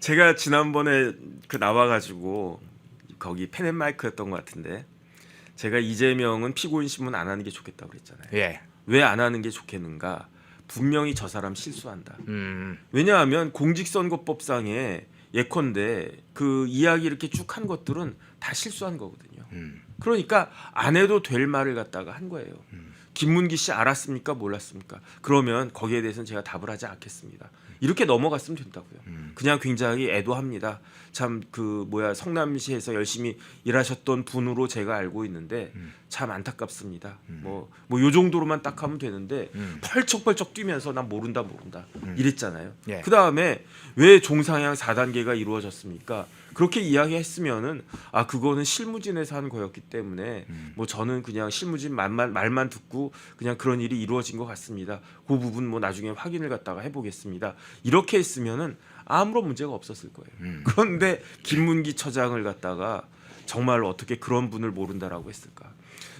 제가 지난번에 그 나와가지고 거기 펜앤마이크였던 것 같은데 제가 이재명은 피고인 신문 안 하는 게 좋겠다고 그랬잖아요. 예. 왜 안 하는 게 좋겠는가? 분명히 저 사람 실수한다. 음. 왜냐하면 공직선거법상에 예컨대 그 이야기 이렇게 쭉 한 것들은 다 실수한 거거든요. 그러니까 안 해도 될 말을 갖다가 한 거예요. 김문기 씨 알았습니까? 몰랐습니까? 그러면 거기에 대해서는 제가 답을 하지 않겠습니다. 이렇게 넘어갔으면 된다고요. 그냥 굉장히 애도합니다. 참 그 성남시에서 열심히 일하셨던 분으로 제가 알고 있는데 참 안타깝습니다. 뭐 요 정도로만 딱 하면 되는데 펄쩍펄쩍 뛰면서 난 모른다 이랬잖아요. 예. 그 다음에 왜 종상향 4단계가 이루어졌습니까? 그렇게 이야기했으면은 아 그거는 실무진에서 한 거였기 때문에 뭐 저는 그냥 실무진 말만 듣고 그냥 그런 일이 이루어진 것 같습니다. 그 부분 뭐 나중에 확인을 갖다가 해보겠습니다. 이렇게 했으면은 아무런 문제가 없었을 거예요. 그런데 김문기 처장을 갖다가 정말 어떻게 그런 분을 모른다라고 했을까?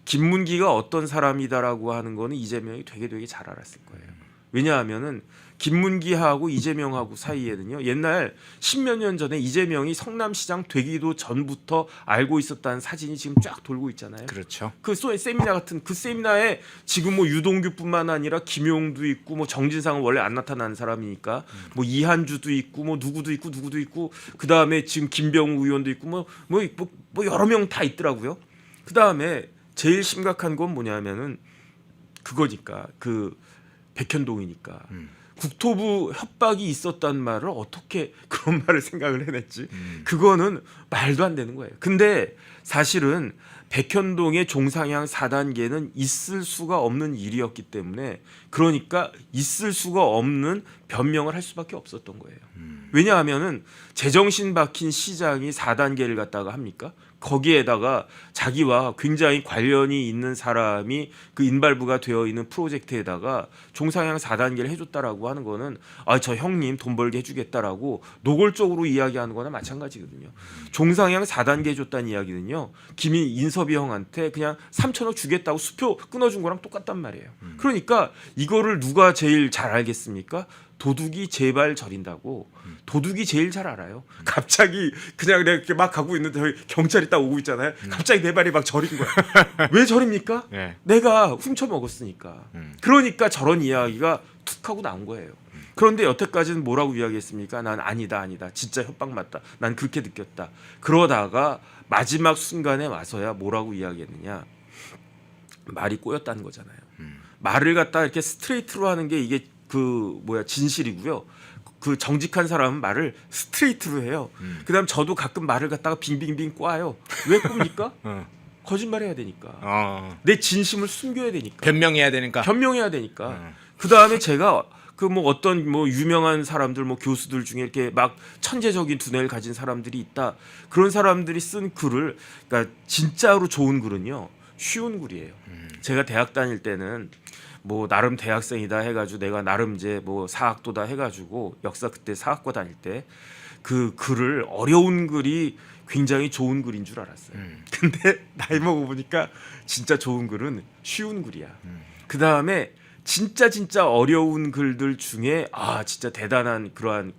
김문기가 어떤 사람이다라고 하는 거는 이재명이 되게 잘 알았을 거예요. 왜냐하면은 김문기하고 이재명하고 사이에는요 옛날 10몇 년 전에 이재명이 성남시장 되기도 전부터 알고 있었다는 사진이 지금 쫙 돌고 있잖아요. 그렇죠. 그 세미나 같은 그 세미나에 지금 뭐 유동규뿐만 아니라 김용도 있고 뭐 정진상은 원래 안 나타나는 사람이니까 뭐 이한주도 있고 뭐 누구도 있고 그 다음에 지금 김병우 의원도 있고 뭐 여러 명 다 있더라고요. 그 다음에 제일 심각한 건 뭐냐면은 그거니까 그 백현동이니까. 국토부 협박이 있었단 말을 어떻게 그런 말을 생각을 해냈지? 그거는 말도 안 되는 거예요. 근데 사실은 백현동의 종상향 4단계는 있을 수가 없는 일이었기 때문에 그러니까 있을 수가 없는 변명을 할 수밖에 없었던 거예요. 왜냐하면은 제정신 박힌 시장이 4단계를 갖다가 합니까? 거기에다가 자기와 굉장히 관련이 있는 사람이 그 인발부가 되어 있는 프로젝트에다가 종상향 4단계를 해줬다라고 하는 거는 아 저 형님 돈 벌게 해주겠다라고 노골적으로 이야기하는 거나 마찬가지거든요. 종상향 4단계 해줬다는 이야기는요 인섭이 형한테 그냥 3천억 주겠다고 수표 끊어준 거랑 똑같단 말이에요. 그러니까 이거를 누가 제일 잘 알겠습니까? 도둑이 제발 저린다고. 도둑이 제일 잘 알아요. 갑자기 그냥 내가 이렇게 막 가고 있는데 경찰이 딱 오고 있잖아요. 갑자기 내 발이 막 저린 거야. 왜 저립니까? 예. 내가 훔쳐 먹었으니까. 그러니까 저런 이야기가 툭 하고 나온 거예요. 그런데 여태까지는 뭐라고 이야기했습니까? 난 아니다. 진짜 협박 맞다. 난 그렇게 느꼈다. 그러다가 마지막 순간에 와서야 뭐라고 이야기했느냐. 말이 꼬였다는 거잖아요. 말을 갖다 이렇게 스트레이트로 하는 게 이게 진실이고요. 그 정직한 사람은 말을 스트레이트로 해요. 그다음 저도 가끔 말을 갖다가 빙빙빙 꽈요. 왜 꼽니까? 거짓말해야 되니까. 내 진심을 숨겨야 되니까. 변명해야 되니까. 변명해야 되니까. 그다음에 제가 어떤 유명한 사람들 교수들 중에 이렇게 막 천재적인 두뇌를 가진 사람들이 있다. 그런 사람들이 쓴 글을 그러니까 진짜로 좋은 글은요. 쉬운 글이에요. 제가 대학 다닐 때는 나름 대학생이다 해가지고 내가 나름 이제 사학도다 해가지고 역사 그때 사학과 다닐 때 그 글을 어려운 글이 굉장히 좋은 글인 줄 알았어요. 근데 나이 먹어보니까 진짜 좋은 글은 쉬운 글이야. 그 다음에 진짜 어려운 글들 중에 진짜 대단한 그러한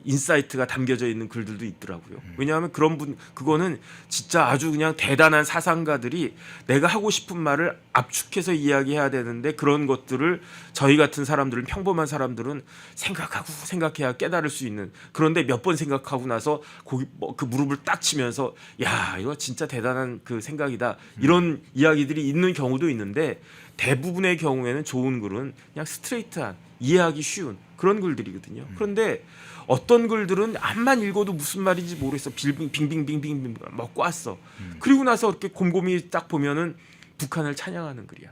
인사이트가 담겨져 있는 글들도 있더라고요. 왜냐하면 그거는 진짜 아주 그냥 대단한 사상가들이 내가 하고 싶은 말을 압축해서 이야기해야 되는데 그런 것들을 저희 같은 사람들은 평범한 사람들은 생각해야 깨달을 수 있는 그런데 몇 번 생각하고 나서 그 무릎을 딱 치면서 야 이거 진짜 대단한 그 생각이다 이런 이야기들이 있는 경우도 있는데 대부분의 경우에는 좋은 글은 그냥 스트레이트한 이해하기 쉬운 그런 글들이거든요. 그런데 어떤 글들은 앞만 읽어도 무슨 말인지 모르겠어. 빙빙빙빙빙 막 꽈어. 그리고 나서 이렇게 곰곰이 딱 보면은 북한을 찬양하는 글이야.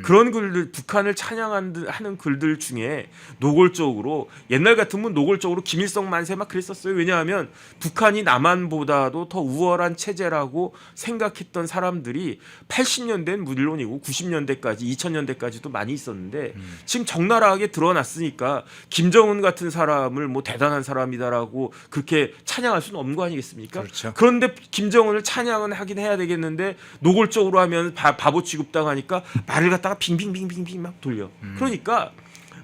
그런 글들 북한을 찬양하는 글들 중에 노골적으로 옛날 같으면 노골적으로 김일성 만세 막 그랬었어요. 왜냐하면 북한이 남한보다도 더 우월한 체제라고 생각했던 사람들이 80년대는 물론이고 90년대까지 2000년대까지도 많이 있었는데 지금 적나라하게 드러났으니까 김정은 같은 사람을 대단한 사람이다라고 그렇게 찬양할 수는 없는 거 아니겠습니까? 그렇죠. 그런데 김정은을 찬양은 하긴 해야 되겠는데 노골적으로 하면 바보 취급당하니까 말을 갖다가 빙빙빙빙빙 막 돌려. 그러니까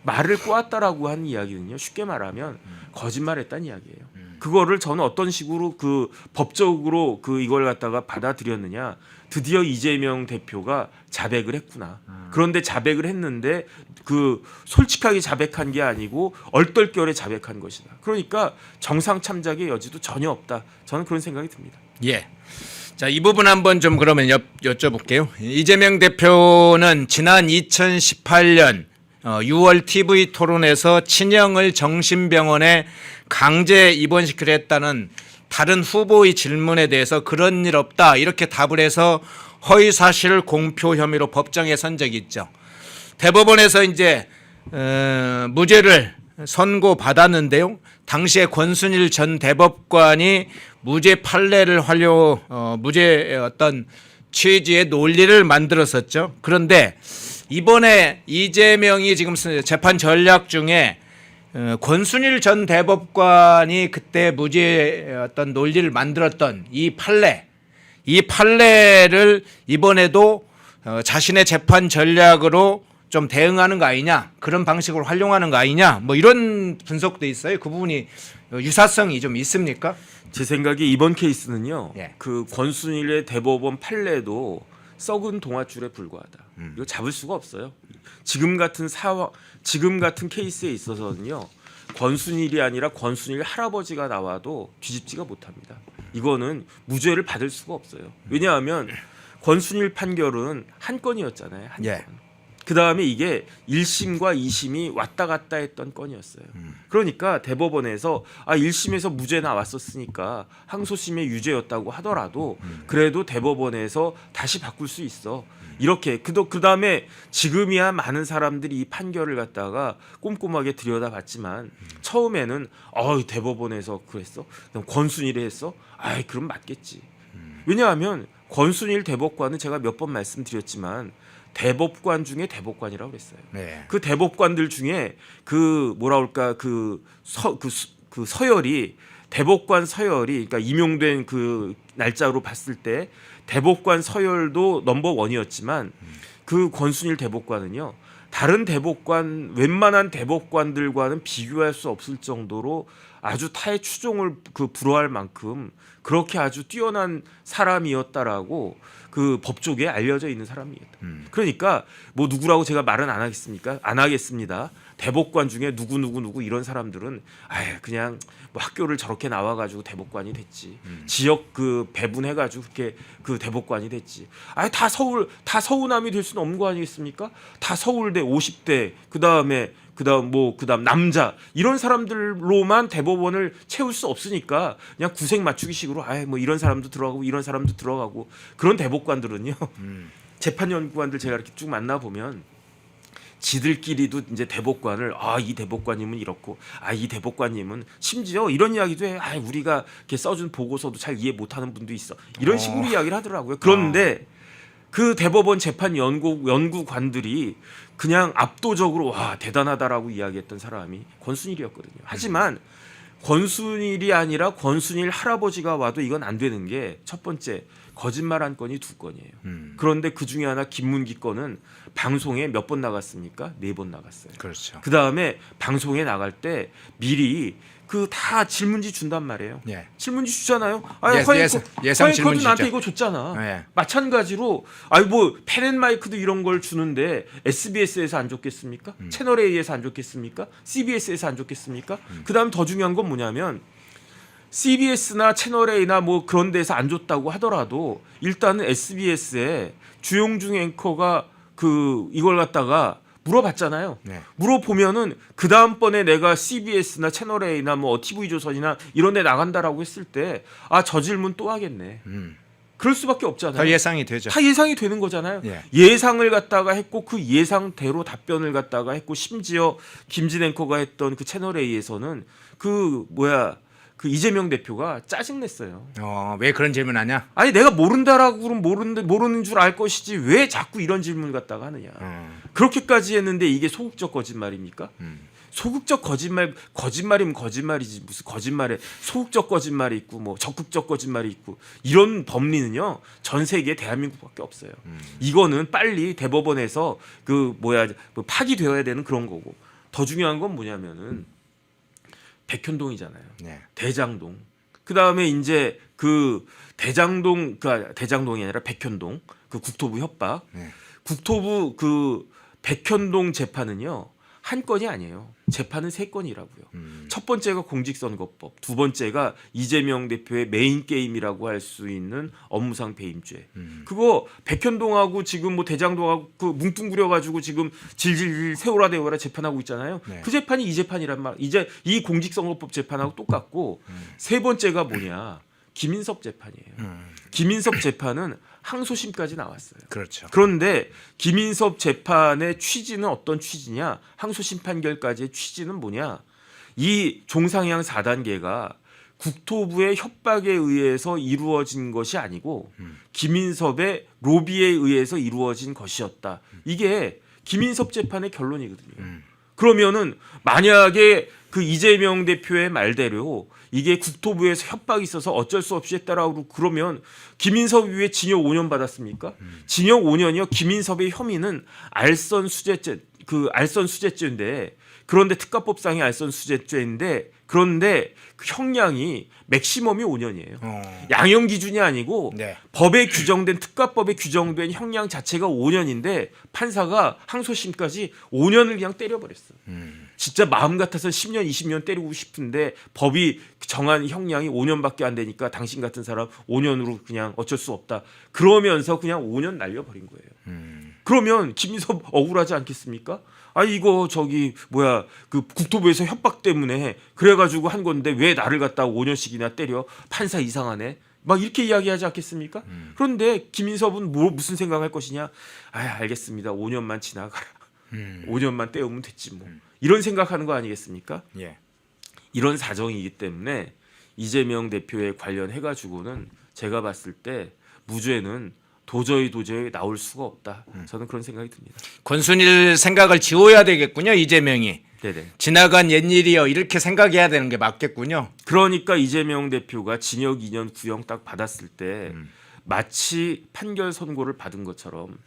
말을 꼬았다라고 하는 이야기는요. 쉽게 말하면 거짓말했다는 이야기예요. 그거를 저는 어떤 식으로 그 법적으로 그 이걸 갖다가 받아들였느냐. 드디어 이재명 대표가 자백을 했구나. 그런데 자백을 했는데 그 솔직하게 자백한 게 아니고 얼떨결에 자백한 것이다. 그러니까 정상 참작의 여지도 전혀 없다. 저는 그런 생각이 듭니다. 예. 자, 이 부분 한번 좀 그러면 여쭤볼게요. 이재명 대표는 지난 2018년 6월 TV 토론에서 친형을 정신병원에 강제 입원시키려 했다는 다른 후보의 질문에 대해서 그런 일 없다 이렇게 답을 해서 허위사실 공표 혐의로 법정에 선 적이 있죠. 대법원에서 이제 무죄를 선고받았는데요. 당시에 권순일 전 대법관이 무죄 판례를 무죄 어떤 취지의 논리를 만들었었죠. 그런데 이번에 이재명이 지금 재판 전략 중에 권순일 전 대법관이 그때 무죄 어떤 논리를 만들었던 이 판례를 이번에도 자신의 재판 전략으로 좀 대응하는 거 아니냐, 그런 방식으로 활용하는 거 아니냐, 뭐 이런 분석도 있어요. 그 부분이 유사성이 좀 있습니까? 제 생각에 이번 케이스는요. 예. 그 권순일의 대법원 판례도 썩은 동아줄에 불과하다. 이거 잡을 수가 없어요. 지금 같은 케이스에 있어서는요. 권순일이 아니라 권순일 할아버지가 나와도 뒤집지가 못합니다. 이거는 무죄를 받을 수가 없어요. 왜냐하면 권순일 판결은 한 건이었잖아요. 한 예. 건. 그다음에 이게 1심과 2심이 왔다 갔다 했던 건이었어요. 그러니까 대법원에서 1심에서 무죄 나왔었으니까 항소심의 유죄였다고 하더라도 그래도 대법원에서 다시 바꿀 수 있어. 이렇게 그다음에 지금이야 많은 사람들이 이 판결을 갖다가 꼼꼼하게 들여다봤지만 처음에는 대법원에서 그랬어? 그럼 권순일이 했어? 그럼 맞겠지. 왜냐하면 권순일 대법관은 제가 몇 번 말씀드렸지만 대법관 중에 대법관이라고 그랬어요. 네. 그 대법관들 중에 그 서열이 대법관 서열이 그러니까 임용된 그 날짜로 봤을 때 대법관 서열도 넘버 원이었지만 그 권순일 대법관은요. 다른 대법관 웬만한 대법관들과는 비교할 수 없을 정도로 아주 타의 추종을 불허할 만큼 그렇게 아주 뛰어난 사람이었다라고 그 법조계에 알려져 있는 사람이겠다. 그러니까 뭐 누구라고 제가 말은 안 하겠습니까? 안 하겠습니다. 대법관 중에 누구 이런 사람들은 그냥 뭐 학교를 저렇게 나와가지고 대법관이 됐지. 지역 그 배분해가지고 그렇게 그 대법관이 됐지. 다 서울남이 될 수는 없는 거 아니겠습니까? 다 서울대 50대 그다음 남자 이런 사람들로만 대법원을 채울 수 없으니까 그냥 구색 맞추기식으로 뭐 이런 사람도 들어가고 이런 사람도 들어가고 그런 대법관들은요. 재판연구관들 제가 이렇게 쭉 만나 보면 지들끼리도 이제 대법관을 이 대법관님은 이렇고 이 대법관님은 심지어 이런 이야기도 해. 우리가 이렇게 써준 보고서도 잘 이해 못하는 분도 있어. 이런 식으로 이야기를 하더라고요. 그런데 그 대법원 재판 연구관들이 그냥 압도적으로 대단하다라고 이야기했던 사람이 권순일이었거든요. 하지만 권순일이 아니라 권순일 할아버지가 와도 이건 안 되는 게 첫 번째 거짓말한 건이 2건이에요. 그런데 그 중에 하나 김문기 건은 방송에 몇 번 나갔습니까? 4번 나갔어요. 그렇죠. 그 다음에 방송에 나갈 때 미리 그 다 질문지 준단 말이에요. 예. 질문지 주잖아요. 예상 질문지 화이트도 나한테 주죠. 이거 줬잖아. 예. 마찬가지로 뭐 펜앤마이크도 이런 걸 주는데 SBS에서 안 줬겠습니까? 채널 A에서 안 줬겠습니까? CBS에서 안 줬겠습니까? 그다음 더 중요한 건 뭐냐면 CBS나 채널 A나 뭐 그런 데서 안 줬다고 하더라도 일단은 SBS에 주용중 앵커가 이걸 갖다가 물어봤잖아요. 네. 물어보면은 그 다음번에 내가 CBS나 채널 A나 뭐 TV조선이나 이런 데 나간다라고 했을 때 저 질문 또 하겠네. 그럴 수밖에 없잖아요. 다 예상이 되죠. 다 예상이 되는 거잖아요. 예. 예상을 갖다가 했고 그 예상대로 답변을 갖다가 했고 심지어 김진 앵커가 했던 그 채널 A에서는 그 이재명 대표가 짜증냈어요. 왜 그런 질문하냐? 내가 모른다라고 그러면 모르는 줄 알 것이지 왜 자꾸 이런 질문을 갖다가 하느냐. 그렇게까지 했는데 이게 소극적 거짓말입니까? 소극적 거짓말이면 거짓말이지 무슨 거짓말에 소극적 거짓말이 있고 뭐 적극적 거짓말이 있고 이런 법리는요 전 세계 대한민국밖에 없어요. 이거는 빨리 대법원에서 파기되어야 되는 그런 거고 더 중요한 건 뭐냐면은 백현동이잖아요. 네. 대장동. 그다음에 이제 그 대장동 그러니까 대장동이 아니라 백현동 그 국토부 협박. 네. 국토부 그 백현동 재판은요. 한 건이 아니에요. 재판은 3건이라고요. 첫 번째가 공직선거법, 두 번째가 이재명 대표의 메인 게임이라고 할 수 있는 업무상 배임죄. 그거 백현동하고 지금 뭐 대장동하고 그 뭉뚱그려 가지고 지금 질질 세월아 대월아 재판하고 있잖아요. 네. 그 재판이 이 재판이란 말. 이제 이 공직선거법 재판하고 똑같고 세 번째가 뭐냐? 김인섭 재판이에요. 김인섭 재판은 항소심까지 나왔어요. 그렇죠. 그런데 김인섭 재판의 취지는 어떤 취지냐? 항소심 판결까지의 취지는 뭐냐? 이 종상향 4단계가 국토부의 협박에 의해서 이루어진 것이 아니고 김인섭의 로비에 의해서 이루어진 것이었다. 이게 김인섭 재판의 결론이거든요. 그러면은 만약에 그 이재명 대표의 말대로 이게 국토부에서 협박이 있어서 어쩔 수 없이 했다라고 그러면 김인섭이 왜 징역 5년 받았습니까? 징역 5년이요. 김인섭의 혐의는 알선 수재죄인데 그런데 특가법상의 알선 수재죄인데 그런데 그 형량이 맥시멈이 5년이에요. 양형 기준이 아니고 네. 법에 규정된 특가법에 규정된 형량 자체가 5년인데 판사가 항소심까지 5년을 그냥 때려버렸어. 진짜 마음 같아서 10년, 20년 때리고 싶은데 법이 정한 형량이 5년밖에 안 되니까 당신 같은 사람 5년으로 그냥 어쩔 수 없다. 그러면서 그냥 5년 날려버린 거예요. 그러면 김인섭 억울하지 않겠습니까? 아 이거 저기 뭐야 그 국토부에서 협박 때문에 그래가지고 한 건데 왜 나를 갖다 5년씩이나 때려 판사 이상하네 막 이렇게 이야기하지 않겠습니까? 그런데 김인섭은 무슨 생각할 것이냐? 아 알겠습니다 5년만 지나가라 5년만 때우면 됐지 뭐 이런 생각하는 거 아니겠습니까? 예. 이런 사정이기 때문에 이재명 대표에 관련해가지고는 제가 봤을 때 무죄는 도저히 나올 수가 없다. 저는 그런 생각이 듭니다. 권순일 생각을 지워야 되겠군요. 이재명이. 네네. 지나간 옛일이요. 이렇게 생각해야 되는 게 맞겠군요. 그러니까 이재명 대표가 징역 2년 구형 딱 받았을 때 마치 판결 선고를 받은 것처럼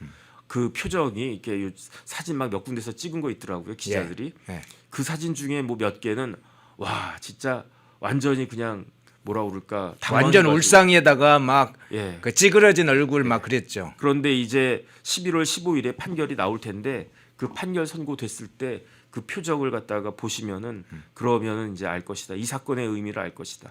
그 표정이 이렇게 사진 막 몇 군데서 찍은 거 있더라고요. 기자들이. 예. 그 사진 중에 뭐 몇 개는 와 진짜 완전히 그냥 뭐라 그럴까 완전 당황해가지고. 울상에다가 막 예. 그 찌그러진 얼굴 막 그랬죠. 그런데 이제 11월 15일에 판결이 나올 텐데 그 판결 선고됐을 때 그 표정을 갖다가 보시면은 그러면은 이제 알 것이다. 이 사건의 의미를 알 것이다.